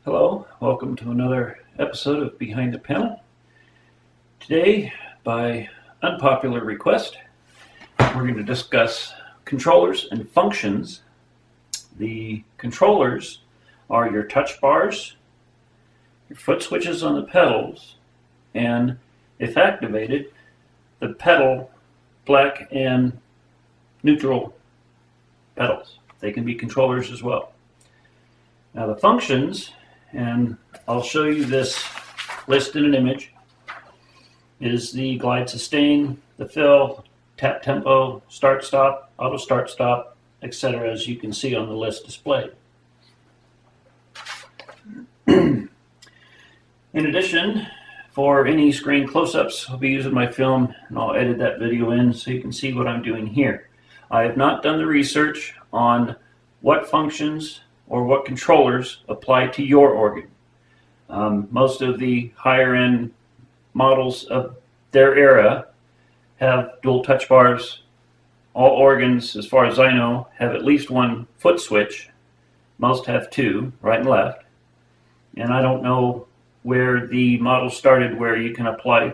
Hello, welcome to another episode of Behind the Panel. Today, by unpopular request, we're going to discuss controllers and functions. The controllers are your touch bars, your foot switches on the pedals, and if activated, the pedal, black and neutral pedals. They can be controllers as well. Now the functions, and I'll show you this list in an image, is the glide sustain, the fill, tap tempo, start stop, auto start stop, etc., as you can see on the list displayed. In addition, for any screen close-ups, I'll be using my film and I'll edit that video in so you can see what I'm doing here. I have not done the research on what functions or what controllers apply to your organ. Most of the higher-end models of their era have dual touch bars. All organs, as far as I know, have at least one foot switch. Most have two, right and left. And I don't know where the model started where you can apply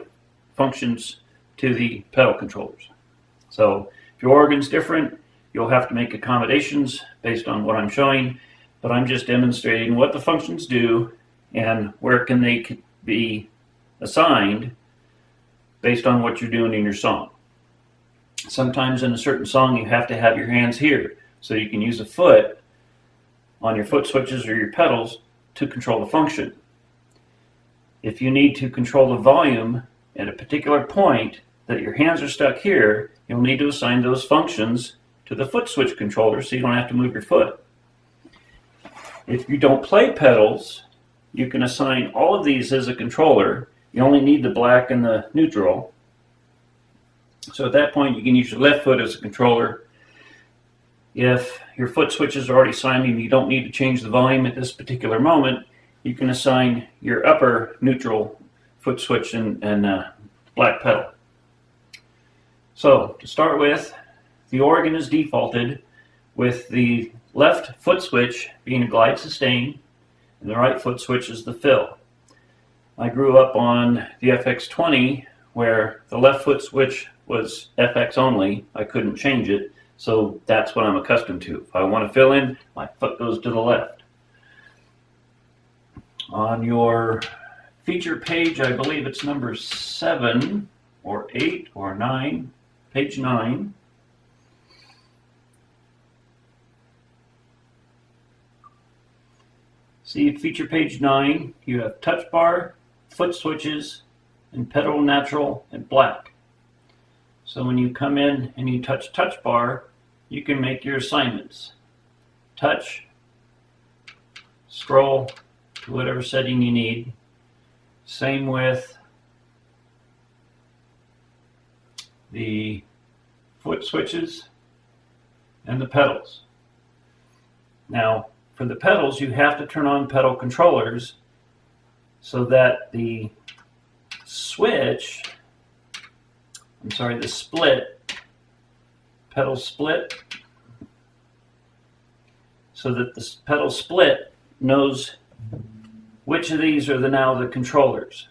functions to the pedal controllers. So if your organ's different, you'll have to make accommodations based on what I'm showing, but I'm just demonstrating what the functions do and where can they be assigned based on what you're doing in your song. Sometimes in a certain song you have to have your hands here, so you can use a foot on your foot switches or your pedals to control the function. If you need to control the volume at a particular point that your hands are stuck here, you'll need to assign those functions to the foot switch controller so you don't have to move your foot. If you don't play pedals, you can assign all of these as a controller. You only need the black and the neutral. So at that point, you can use your left foot as a controller. If your foot switches are already assigned and you don't need to change the volume at this particular moment, you can assign your upper neutral foot switch and black pedal. So to start with, the organ is defaulted with the left foot switch being a glide sustain and the right foot switch is the fill. I grew up on the FX20 where the left foot switch was FX only. I couldn't change it, so that's what I'm accustomed to. If I want to fill in, my foot goes to the left. On your feature page, I believe it's number 7 or 8 or 9, page 9. See, feature page 9, you have touch bar, foot switches, and pedal natural and black. So when you come in and you touch bar, you can make your assignments. Touch, scroll to whatever setting you need. Same with the foot switches and the pedals. Now, for the pedals, you have to turn on pedal controllers so that the pedal split, so that the pedal split knows which of these are now the controllers.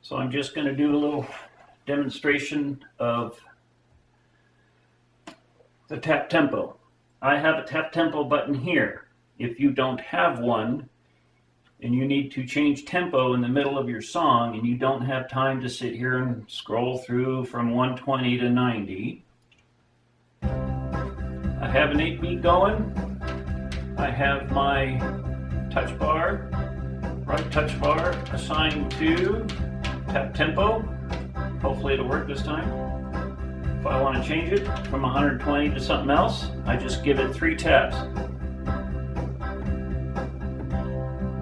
So I'm just going to do a little demonstration of the tap tempo. I have a tap tempo button here. If you don't have one and you need to change tempo in the middle of your song and you don't have time to sit here and scroll through from 120 to 90, I have an 8-beat going. I have my touch bar, right touch bar assigned to tap tempo. Hopefully it'll work this time. If I want to change it from 120 to something else, I just give it 3 taps.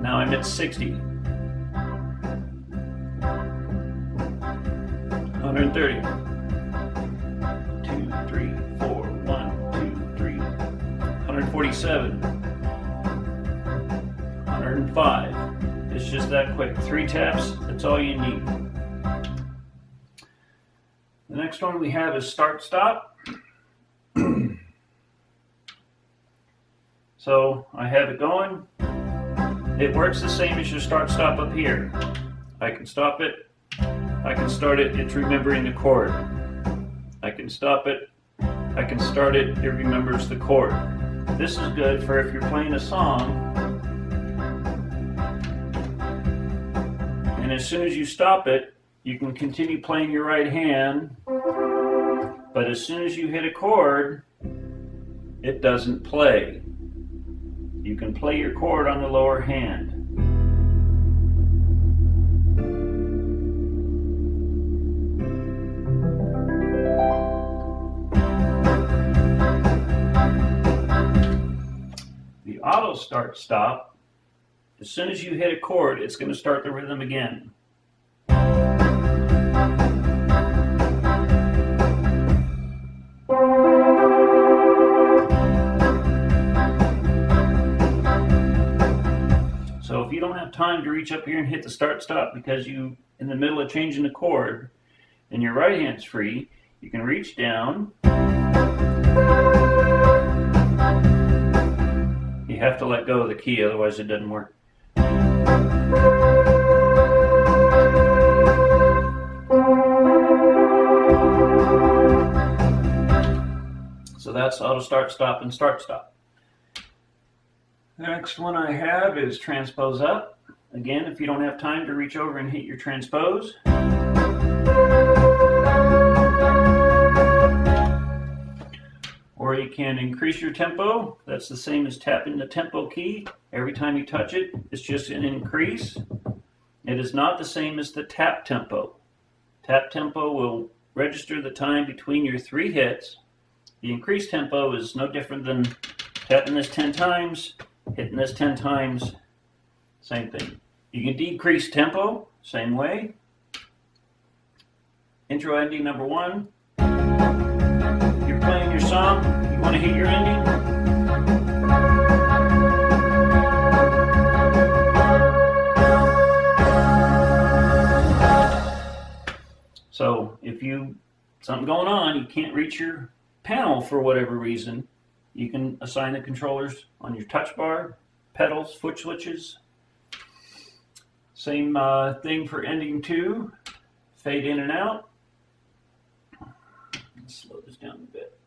Now I'm at 60. 130. 2, 3, 4, 1, 2, 3. 147. 105. It's just that quick. 3 taps, that's all you need. The next one we have is start stop. So I have it going. It works the same as your start-stop up here. I can stop it. I can start it. It's remembering the chord. I can stop it. I can start it. It remembers the chord. This is good for if you're playing a song, and as soon as you stop it, you can continue playing your right hand, but as soon as you hit a chord, it doesn't play. You can play your chord on the lower hand. The auto start stop, as soon as you hit a chord, it's going to start the rhythm again. So if you don't have time to reach up here and hit the start stop because you in the middle of changing the chord and your right hand's free, you can reach down. You have to let go of the key, otherwise it doesn't work. So that's auto start stop and start stop. The next one I have is transpose up. Again, if you don't have time to reach over and hit your transpose. Or you can increase your tempo. That's the same as tapping the tempo key. Every time you touch it, it's just an increase. It is not the same as the tap tempo. Tap tempo will register the time between your 3 hits. The increased tempo is no different than tapping this 10 times, hitting this 10 times, same thing. You can decrease tempo, same way. Intro ending number 1. You're playing your song, you want to hit your ending. So if something going on, you can't reach your panel for whatever reason, you can assign the controllers on your touch bar, pedals, foot switches. Same thing for ending 2, fade in and out. Let's slow this down a bit.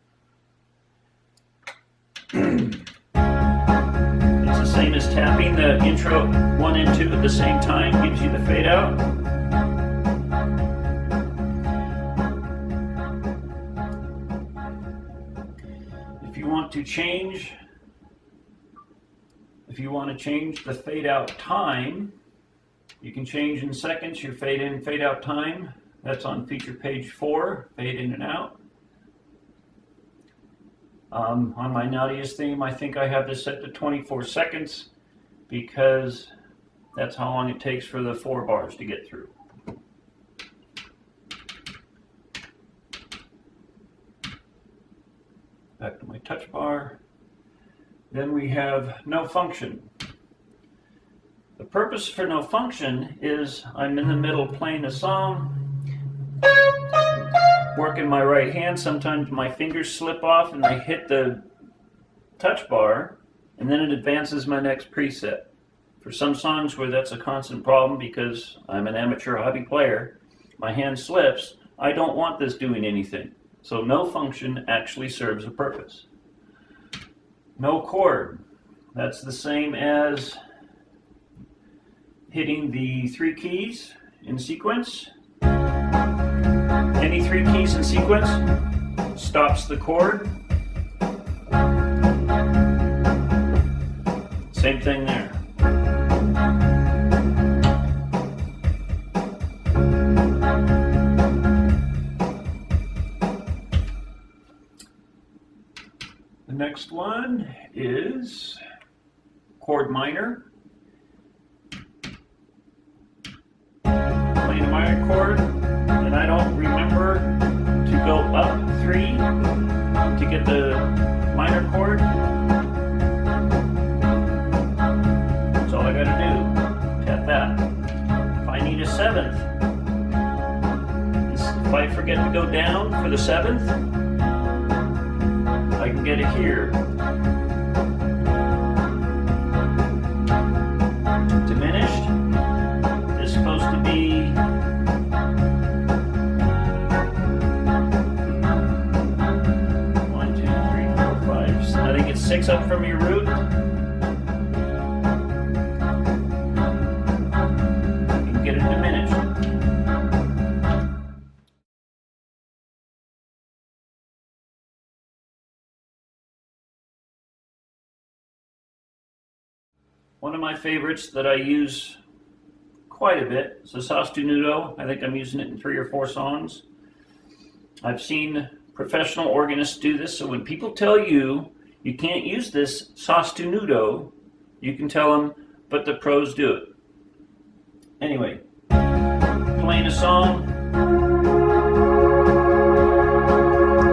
It's the same as tapping the intro 1 and 2 at the same time, gives you the fade out. If you want to change the fade out time, you can change in seconds your fade in, fade out time. That's on feature page 4, fade in and out. On my Naughtiest theme, I think I have this set to 24 seconds because that's how long it takes for the 4 bars to get through. Back to my touch bar. Then we have no function. The purpose for no function is I'm in the middle playing a song, working my right hand. Sometimes my fingers slip off and they hit the touch bar, and then it advances my next preset. For some songs where that's a constant problem because I'm an amateur hobby player, my hand slips, I don't want this doing anything. So no function actually serves a purpose. No chord. That's the same as hitting the 3 keys in sequence. Any 3 keys in sequence stops the chord. Same thing there. The next one is chord minor. Playing a minor chord, and I don't remember to go up 3 to get the minor chord. That's all I gotta do. Tap that. If I need a 7th, if I forget to go down for the 7th, I can get it here. picks up from your root. You can get it diminished. One of my favorites that I use quite a bit is the Sostenuto. I think I'm using it in 3 or 4 songs. I've seen professional organists do this, so when people tell you you can't use this Sostenuto, you can tell them, but the pros do it. Anyway, playing a song,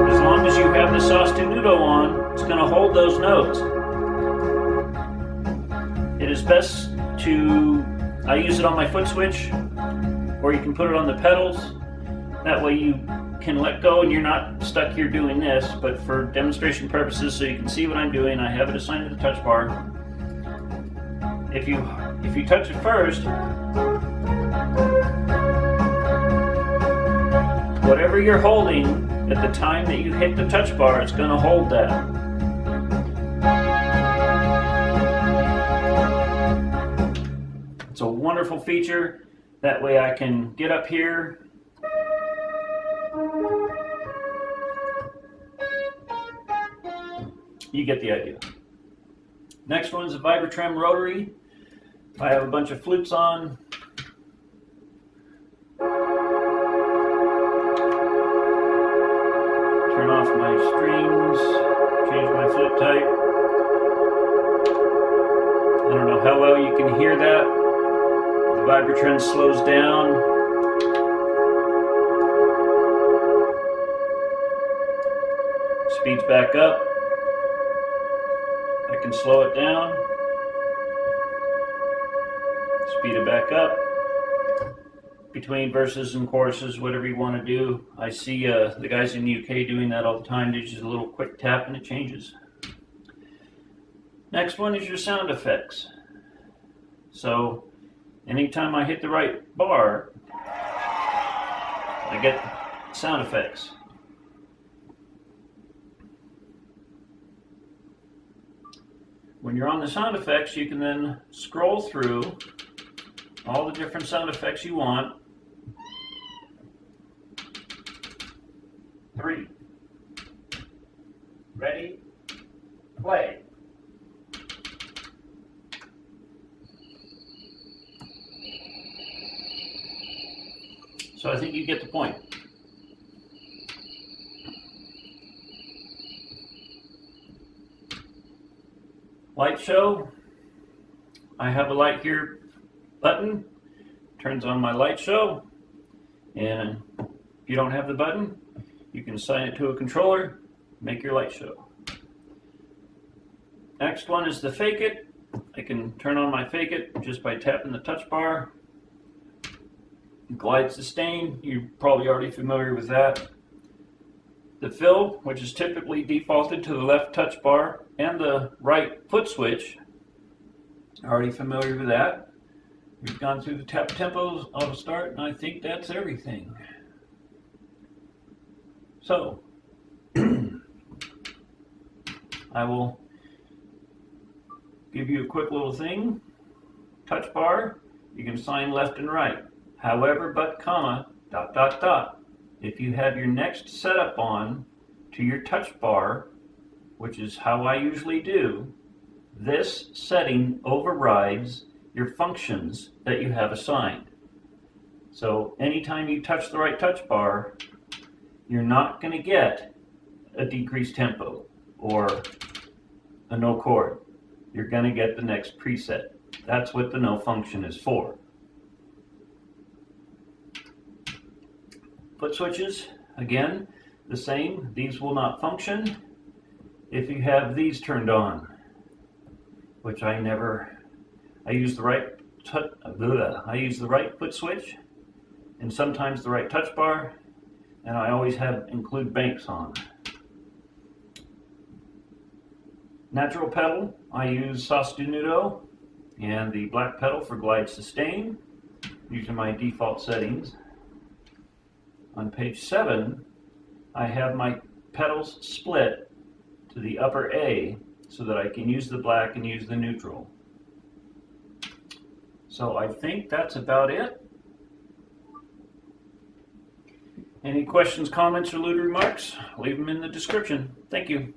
as long as you have the Sostenuto on, it's going to hold those notes. It is best to, I use it on my foot switch, or you can put it on the pedals. That way you can let go and you're not stuck here doing this, but for demonstration purposes, so you can see what I'm doing, I have it assigned to the touch bar. If you touch it first, whatever you're holding at the time that you hit the touch bar, it's going to hold that. It's a wonderful feature. That way I can get up here. You get the idea. Next one's a Vibratrem rotary. I have a bunch of flutes on. Turn off my strings, change my flute type. I don't know how well you can hear that. The Vibratrem slows down. Speeds back up. I can slow it down. Speed it back up. Between verses and choruses, whatever you want to do. I see the guys in the UK doing that all the time. They just a little quick tap and it changes. Next one is your sound effects. So anytime I hit the right bar, I get sound effects. When you're on the sound effects, you can then scroll through all the different sound effects you want. 3. Ready? Play. So I think you get the point. Light show. I have a light here button. Turns on my light show. And if you don't have the button, you can assign it to a controller, make your light show. Next one is the fake it. I can turn on my fake it just by tapping the touch bar. Glide sustain, you're probably already familiar with that. The fill, which is typically defaulted to the left touch bar, and the right foot switch, already familiar with that. We've gone through the tap tempos, auto start, and I think that's everything. So, I will give you a quick little thing. Touch bar, you can assign left and right. However, but comma, ... If you have your next setup on to your touch bar, which is how I usually do, this setting overrides your functions that you have assigned. So anytime you touch the right touch bar, you're not going to get a decreased tempo or a no chord. You're going to get the next preset. That's what the no function is for. Foot switches, again, the same. These will not function if you have these turned on, which I use the right foot switch and sometimes the right touch bar, and I always include banks on. Natural pedal, I use Sostenuto and the black pedal for glide sustain. These are my default settings. On page 7, I have my pedals split to the upper A so that I can use the black and use the neutral. So I think that's about it. Any questions, comments, or lewd remarks? Leave them in the description. Thank you.